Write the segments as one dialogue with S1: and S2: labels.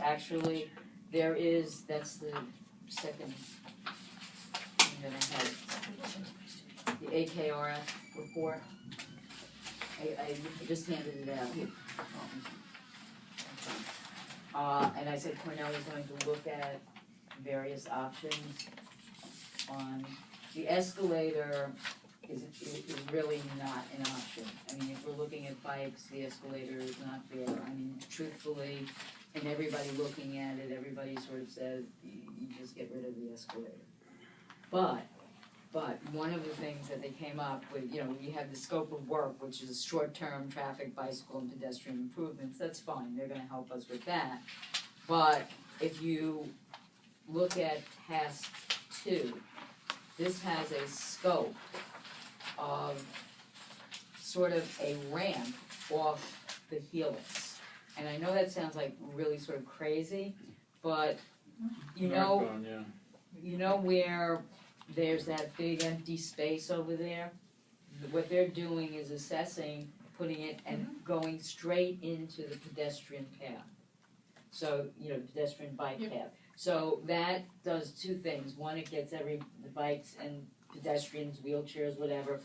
S1: actually, there is, that's the second thing that I had, the AKRF report. I just handed it out. And I said Cornell is going to look at various options on, the escalator is really not an option. I mean, if we're looking at bikes, the escalator is not there. I mean, truthfully, and everybody looking at it, everybody sort of says, you just get rid of the escalator. But one of the things that they came up with, you know, we have the scope of work, which is short-term traffic, bicycle, and pedestrian improvements. That's fine, they're gonna help us with that. But if you look at task 2, this has a scope of sort of a ramp off the helix. And I know that sounds like really sort of crazy, but you know, you know where there's that big empty space over there? What they're doing is assessing, putting it and going straight into the pedestrian path. So, you know, pedestrian bike path. So that does 2 things. One, it gets the bikes and pedestrians, wheelchairs, whatever,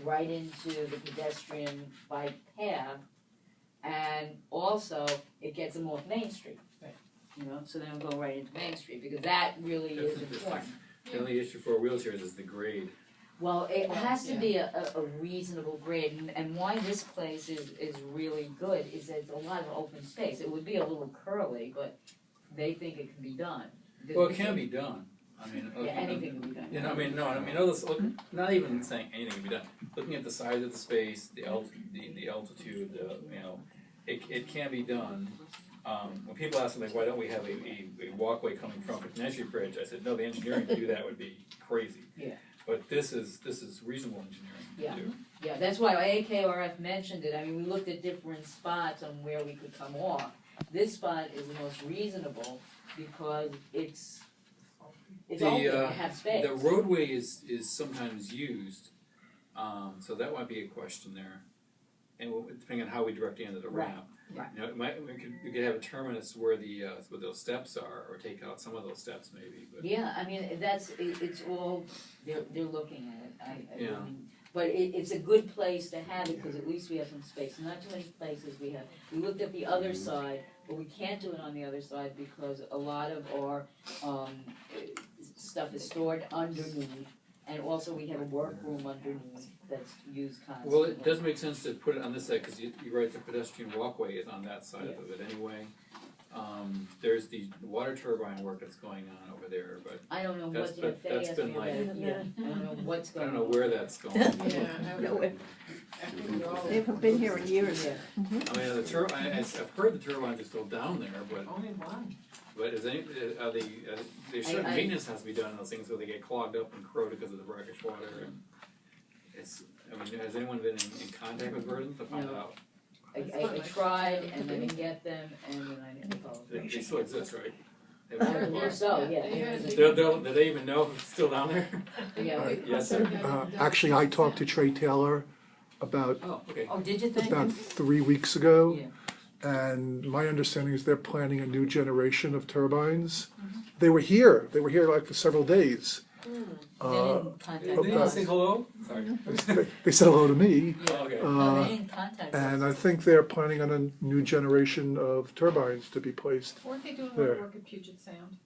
S1: right into the pedestrian bike path. And also, it gets them off Main Street. Right. You know, so then we'll go right into Main Street, because that really is important.
S2: The only issue for wheelchairs is the grade.
S1: Well, it has to be a reasonable grade, and why this place is really good is that it's a lot of open space. It would be a little curly, but they think it can be done.
S2: Well, it can be done. I mean,
S1: anything can be done.
S2: You know, I mean, no, I mean, not even saying anything can be done. Looking at the size of the space, the altitude, you know, it can be done. When people ask me, like, why don't we have a walkway coming from a pedestrian bridge, I said, no, the engineering to do that would be crazy.
S1: Yeah.
S2: But this is reasonable engineering to do.
S1: Yeah, that's why AKRF mentioned it. I mean, we looked at different spots on where we could come off. This spot is the most reasonable because it's open, it has space.
S2: The roadway is sometimes used, so that might be a question there. And depending on how we direct the end of the ramp.
S1: Right.
S2: You know, we could have a terminus where those steps are, or take out some of those steps maybe. But
S1: yeah, I mean it's all they're looking at it.
S2: Yeah.
S1: I mean, but it's a good place to have it because at least we have some space. Not too many places we have. We looked at the other side, but we can't do it on the other side because a lot of our stuff is stored underneath, and also we have a workroom underneath that's used constantly.
S2: Well, it does make sense to put it on this side because you're right, the pedestrian walkway is on that side of it anyway. There's the water turbine work that's going on over there, but
S1: I don't know
S2: that's
S1: what
S2: been, that's been like,
S1: I don't know what's
S2: I
S1: going on.
S2: don't know where that's going.
S3: They haven't been here in years.
S2: I mean, I've heard the turbines are still down there, but
S4: only one.
S2: But is any there's certain maintenance has to be done on those things so they get clogged up and corroded because of the brackish water. And I mean, has anyone been in contact with Verdant to find out?
S1: I tried and I didn't get them, and then I didn't follow.
S2: They still exist, right?
S1: I believe so, yeah.
S2: Do they even know if it's still down there?
S1: Yeah.
S2: Yes, sir.
S5: Actually, I talked to Trey Taylor about
S1: Did you think?
S5: about 3 weeks ago,
S1: Yeah.
S5: and my understanding is they're planning a new generation of turbines. They were here like for several days.
S1: They didn't contact
S2: They didn't
S1: us.
S2: say hello? Sorry.
S5: They said hello to me.
S1: Yeah.
S2: Okay.
S1: No, they didn't contact us.
S5: And I think they're planning on a new generation of turbines to be placed.
S4: Weren't they doing a lot
S5: There.
S4: of work at Puget Sound?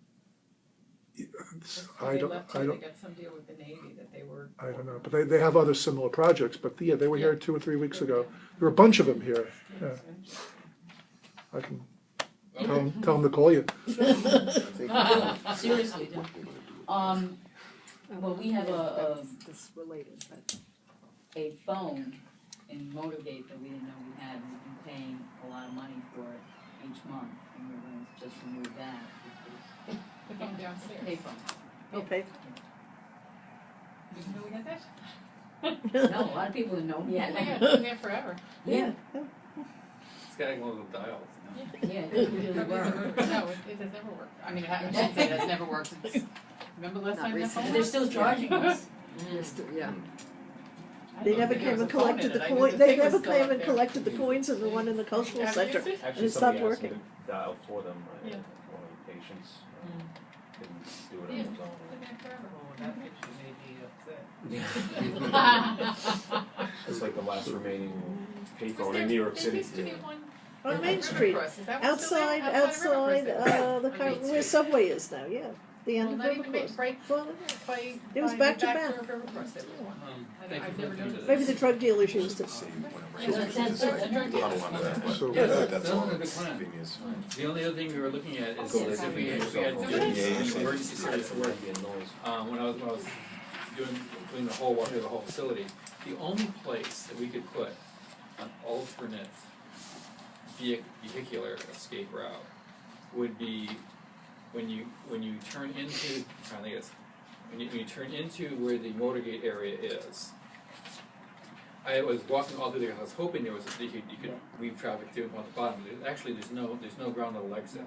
S5: I don't
S4: They got some deal with the Navy that they were.
S5: I don't know, but they have other similar projects. But yeah, they were here 2 or 3 weeks ago. There were a bunch of them here. Yeah. I can tell them to call you.
S1: Seriously, well, we have
S3: This related, but
S1: a phone in Motorgate that we didn't know we had, and we've been paying a lot of money for it each month, and we're going to just remove that.
S4: The phone downstairs.
S1: Payphone.
S3: okay.
S4: Did you know we had that?
S1: No, a lot of people didn't know we
S4: Yeah,
S1: had
S4: we
S1: that.
S4: had been there forever.
S1: Yeah,
S2: It's got one of those dials.
S1: yeah, it really
S4: No,
S1: were.
S4: it has never worked. I mean, I shouldn't say it has never worked. Remember last
S3: Not
S4: time that
S3: recently.
S4: phone
S1: They're
S4: worked?
S1: still charging us.
S3: Yeah. They never came and collected the coin, they never came and collected the coins in the one in the cultural
S4: Have you
S3: center.
S4: used it?
S3: And it stopped working.
S6: Actually, somebody asked me to dial for them,
S4: Yeah.
S6: one of the patients, couldn't do it on
S4: Yeah.
S6: his own.
S4: Oh, that picture made me upset.
S6: It's like the last remaining
S4: Was
S6: payphone
S4: there-
S6: in New York
S4: there
S6: City.
S4: used to be one
S3: On Main
S4: at
S3: Street,
S4: Rivercross. Is that one still
S3: outside,
S4: there?
S3: outside,
S4: Rivercross.
S3: the
S4: On
S3: car,
S4: Main
S3: where
S4: Street.
S3: Subway is now, yeah, the end
S4: Well,
S3: of
S4: not even
S3: Rivercross.
S4: right
S3: Well,
S4: by.
S3: It was
S4: by
S3: back to
S4: the
S3: back.
S4: door of Rivercross, there was one.
S2: Thank you
S4: I've
S2: for
S4: never
S2: looking into
S4: noticed.
S3: Maybe
S2: this.
S3: the drug dealers used it.
S5: So,
S2: Yeah,
S5: yeah,
S2: that's all a good plan. The only other thing we were looking at is if we had to do emergency service work, when I was doing the whole, walking through the whole facility, the only place that we could put an alternate vehicular escape route would be when you turn into, I'm trying to think of this, when you turn into where the Motorgate area is. I was walking all through there, and I was hoping there was, you could weave traffic through on the bottom. Actually, there's no ground level exit.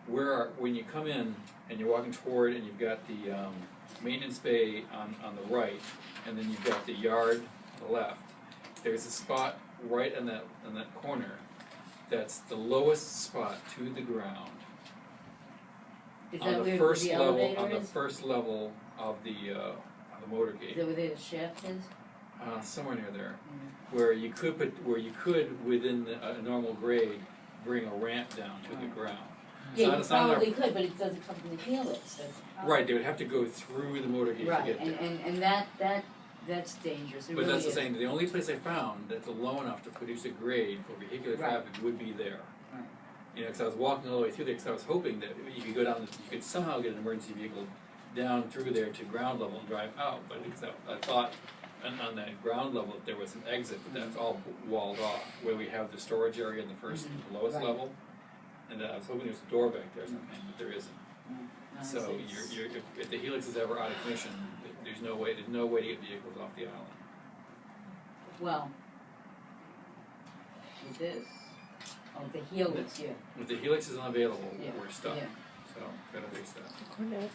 S2: When you come in and you're walking toward, and you've got the maintenance bay on the right, and then you've got the yard on the left. There's a spot right in that corner that's the lowest spot to the ground.
S1: Is
S2: On
S1: that
S2: the
S1: where
S2: first
S1: the
S2: level,
S1: elevator
S2: on the
S1: is?
S2: first level of the
S1: Is
S2: Motorgate,
S1: that where the shaft is?
S2: somewhere near there, where you could within a normal grade bring a ramp down to the ground.
S1: Yeah, you
S2: It's not
S1: probably could, but it doesn't come from the helix, that's.
S2: Right, they would have to go through the Motorgate to
S1: Right,
S2: get there.
S1: and that's dangerous, it
S2: But
S1: really
S2: that's the
S1: is.
S2: thing, the only place I found that's low enough to produce a grade for vehicular
S1: Right.
S2: traffic would be there.
S1: Right.
S2: You know, because I was walking all the way through there, because I was hoping that you could go down, you could somehow get an emergency vehicle down through there to ground level and drive out, but because I thought on that ground level that there was an exit, but that's all walled off, where we have the storage area in the first, lowest
S1: Right.
S2: level, and I was hoping there was a door back there or something, but there isn't.
S1: No,
S2: So
S1: it's-
S2: if the Helix is ever out of commission, there's no way to get vehicles off the island.
S1: Well, with this, the helix, yeah,
S2: If the Helix is unavailable,
S1: Yeah,
S2: we're stuck,
S1: yeah.
S2: so gotta fix that.
S3: Cornell.